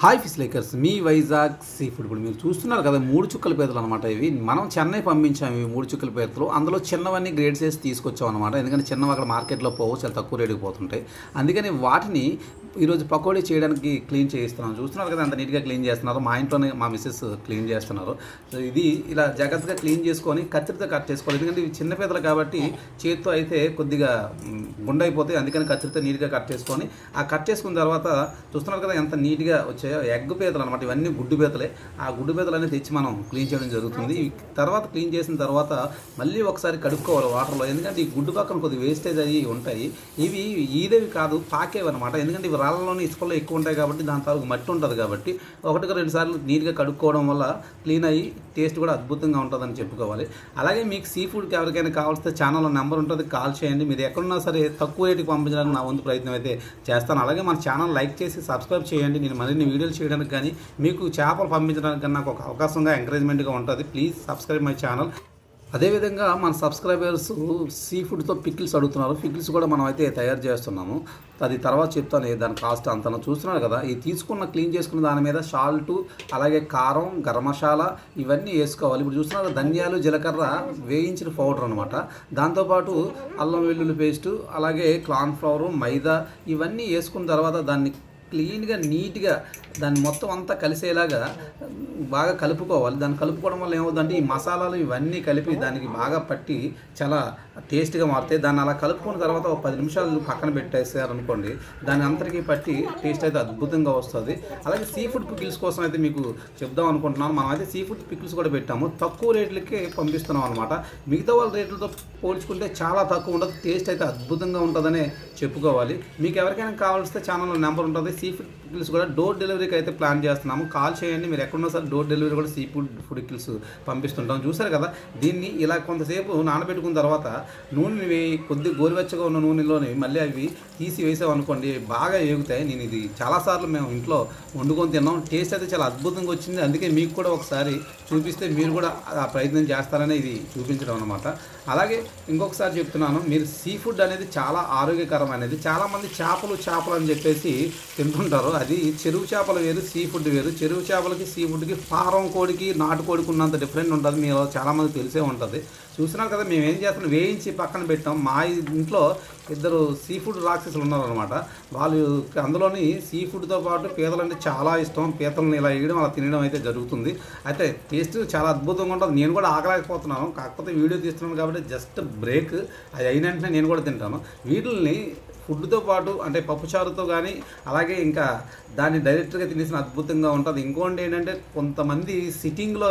Hi fish Lakers, మీ Vizag sea food. ఇప్పుడు మీరు చూస్తున్నారు కదా, 3 చుక్కల పీతలు అనమాట. ఇవి మనం చెన్నై పంపించాము. ఇవి 3 చుక్కల పీతలు. అందులో చిన్నవన్నీ గ్రేడ్ చేసి తీసుకొచ్చాం అనమాట. ఎందుకంటే చిన్నవి అక్కడ మార్కెట్లో పోవు, చాలా తక్కువ రేటుకి పోతుంటాయి. అందుకని వాటిని ఈరోజు పకోడీ చేయడానికి క్లీన్ చేయిస్తున్నాం. చూస్తున్నారు కదా, అంత నీట్గా క్లీన్ చేస్తున్నారు. మా ఇంట్లోనే మా మిస్సెస్ క్లీన్ చేస్తున్నారు. సో ఇది ఇలా జాగ్రత్తగా క్లీన్ చేసుకొని కత్తిరితో కట్ చేసుకోవాలి. ఎందుకంటే ఇవి చిన్న పీతలు కాబట్టి చేతితో అయితే కొద్దిగా గుండైపోతాయి. అందుకని కత్తిరితో నీట్గా కట్ చేసుకొని ఆ కట్ చేసుకున్న తర్వాత చూస్తున్నారు కదా ఎంత నీట్గా వచ్చాయి. ఎగ్ పీతలు అనమాట. ఇవన్నీ గుడ్డు పీతలే. ఆ గుడ్డు పీతలు అనేది తెచ్చి మనం క్లీన్ చేయడం జరుగుతుంది. తర్వాత క్లీన్ చేసిన తర్వాత మళ్ళీ ఒకసారి కడుక్కోవాలి వాటర్లో. ఎందుకంటే ఈ గుడ్డు పక్కన కొద్దిగా వేస్టేజ్ అయ్యి ఉంటాయి. ఇవి ఈదేవి కాదు, పాకేవి అనమాట. ఎందుకంటే ఇవి రాళ్ళలోని ఇసుకల్లో ఎక్కువ ఉంటాయి కాబట్టి దాని తాలూకు మట్టి ఉంటుంది కాబట్టి 1-2 సార్లు నీట్గా కడుక్కోవడం వల్ల క్లీన్ అయ్యి టేస్ట్ కూడా అద్భుతంగా ఉంటుందని చెప్పుకోవాలి. అలాగే మీకు సీ ఫుడ్కి ఎవరికైనా కావాల్సిన ఛానల్లో నెంబర్ ఉంటుంది, కాల్ చేయండి. మీరు ఎక్కడున్నా సరే తక్కువ రేటుకి పంపించడానికి నా వంతు ప్రయత్నం అయితే చేస్తాను. అలాగే మన ఛానల్ లైక్ చేసి సబ్స్క్రైబ్ చేయండి. నేను మరిన్ని వీడియోలు చేయడానికి కానీ మీకు చేపలు పంపించడానికి కానీ నాకు ఒక అవకాశంగా ఎంకరేజ్మెంట్గా ఉంటుంది. Please subscribe my channel. అదేవిధంగా మన సబ్స్క్రైబర్స్ సీ ఫుడ్తో పికిల్స్ అడుగుతున్నారు. పికిల్స్ కూడా మనం అయితే తయారు చేస్తున్నాము. అది తర్వాత చెప్తాను దాని కాస్ట్ అంతను. చూస్తున్నారు కదా, ఈ క్లీన్ చేసుకున్న దాని మీద సాల్టు, అలాగే కారం, గరం మసాలా ఇవన్నీ వేసుకోవాలి. ఇప్పుడు చూస్తున్నారు ధనియాలు, జీలకర్ర వేయించిన పౌడర్ అనమాట. దాంతోపాటు అల్లం వెల్లుల్లి పేస్టు, అలాగే కార్న్ఫ్లవరు, మైదా ఇవన్నీ వేసుకున్న తర్వాత దాన్ని క్లీన్గా నీట్గా దాన్ని మొత్తం అంతా కలిసేలాగా బాగా కలుపుకోవాలి. దాన్ని కలుపుకోవడం వల్ల ఏమవుతుందంటే ఈ మసాలాలు ఇవన్నీ కలిపి దానికి బాగా పట్టి చాలా టేస్ట్గా మారుతాయి. దాన్ని అలా కలుపుకున్న తర్వాత ఒక 10 నిమిషాలు పక్కన పెట్టేసారనుకోండి, దాని అంతటికీ పట్టి టేస్ట్ అయితే అద్భుతంగా వస్తుంది. అలాగే సీ ఫుడ్ పికిల్స్ కోసం అయితే మీకు చెప్దాం అనుకుంటున్నాను. మనం అయితే సీ ఫుడ్ పికిల్స్ కూడా పెట్టాము. తక్కువ రేట్లకే పంపిస్తున్నాం అనమాట. మిగతా వాళ్ళ రేట్లతో పోల్చుకుంటే చాలా తక్కువ ఉండదు. టేస్ట్ అయితే అద్భుతంగా ఉంటుందనే చెప్పుకోవాలి. మీకు ఎవరికైనా కావాల్సిన ఛానల్లో నెంబర్ ఉంటుంది. సీ ఫుడ్ పికిల్స్ కూడా డోర్ డెలివరీకి అయితే ప్లాన్ చేస్తున్నాము. కాల్ చేయండి. మీరు ఎక్కడున్నా సరే డోర్ డెలివరీ కూడా సీ ఫుడ్ పికిల్స్ పంపిస్తుంటాం. చూసారు కదా, దీన్ని ఇలా కొంతసేపు నానబెట్టుకున్న తర్వాత నూనె కొద్ది గోరువెచ్చగా ఉన్న నూనెలోని మళ్ళీ అవి తీసి వేసామనుకోండి, బాగా వేగుతాయి. నేను ఇది చాలాసార్లు మేము ఇంట్లో వండుకొని తిన్నాం. టేస్ట్ అయితే చాలా అద్భుతంగా వచ్చింది. అందుకే మీకు కూడా ఒకసారి చూపిస్తే మీరు కూడా ఆ ప్రయత్నం చేస్తారనే ఇది చూపించడం అనమాట. అలాగే ఇంకొకసారి చెప్తున్నాను, మీరు సీ ఫుడ్ అనేది చాలా ఆరోగ్యకరమైనది. చాలామంది చేపలు అని చెప్పేసి తింటుంటారు. అది చెరువు చేపలు వేరు, సీ ఫుడ్ వేరు. చెరువు చేపలకి సీ ఫుడ్కి ఫారం కోడికి నాటుకోడికి ఉన్నంత డిఫరెంట్ ఉంటుంది. మీరు చాలామంది తెలిసే ఉంటుంది. చూస్తున్నారు కదా, మేము ఏం చేస్తున్నాం, వేయించి పక్కన పెట్టాం. మా ఇంట్లో 2 సీ ఫుడ్ రాక్షసులు ఉన్నారనమాట. వాళ్ళు అందులోని సీ ఫుడ్తో పాటు పీతలు అంటే చాలా ఇష్టం. పీతలను ఇలా వేయడం అలా తినడం అయితే జరుగుతుంది. అయితే టేస్ట్ చాలా అద్భుతంగా ఉంటుంది. నేను కూడా ఆగలేకపోతున్నాను. కాకపోతే వీడియో తీస్తున్నాను కాబట్టి జస్ట్ బ్రేక్. అది అయిన వెంటనే నేను కూడా తింటాను. వీటిని ఫుడ్తో పాటు అంటే పప్పుచారుతో కానీ, అలాగే ఇంకా దాన్ని డైరెక్ట్గా తినేసిన అద్భుతంగా ఉంటుంది. ఇంకోటి ఏంటంటే కొంతమంది సిట్టింగ్లో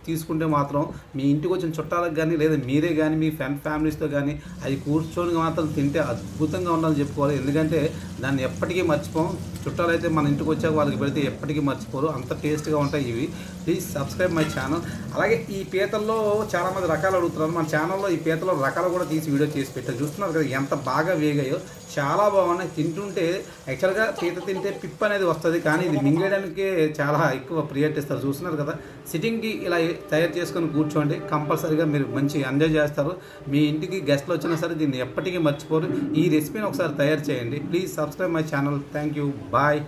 తీసుకుంటే మాత్రం మీ ఇంటికి వచ్చిన చుట్టాలకు కానీ, లేదా మీరే కానీ మీ ఫ్యామిలీస్తో కానీ అది కూర్చొని మాత్రం తింటే అద్భుతంగా ఉండాలని చెప్పుకోవాలి. ఎందుకంటే దాన్ని ఎప్పటికీ మర్చిపోం. చుట్టాలు అయితే మన ఇంటికి వచ్చాక వాళ్ళకి పెడితే ఎప్పటికీ మర్చిపోరు. అంత టేస్ట్గా ఉంటాయి ఇవి. Please subscribe my channel. అలాగే ఈ పీతల్లో చాలామంది రకాలు అడుగుతున్నారు. మన ఛానల్లో ఈ పీతల్లో రకాలు కూడా తీసి వీడియో చేసి పెట్టారు. చూస్తున్నారు కదా ఎంత బాగా వేగాయో, చాలా బాగున్నాయి. తింటుంటే యాక్చువల్గా పీత తింటే పిప్ అనేది వస్తుంది, కానీ ఇది మింగేయడానికే చాలా ఎక్కువ ప్రియారిటీ ఇస్తారు. చూస్తున్నారు కదా, సిట్టింగ్కి ఇలా తయారు చేసుకొని కూర్చోండి. కంపల్సరీగా మీరు మంచి ఎంజాయ్ చేస్తారు. మీ ఇంటికి గెస్ట్లు వచ్చినా సరే దీన్ని ఎప్పటికీ మర్చిపోరు. ఈ రెసిపీని ఒకసారి తయారు చేయండి. Please subscribe my channel. Thank you. Bye.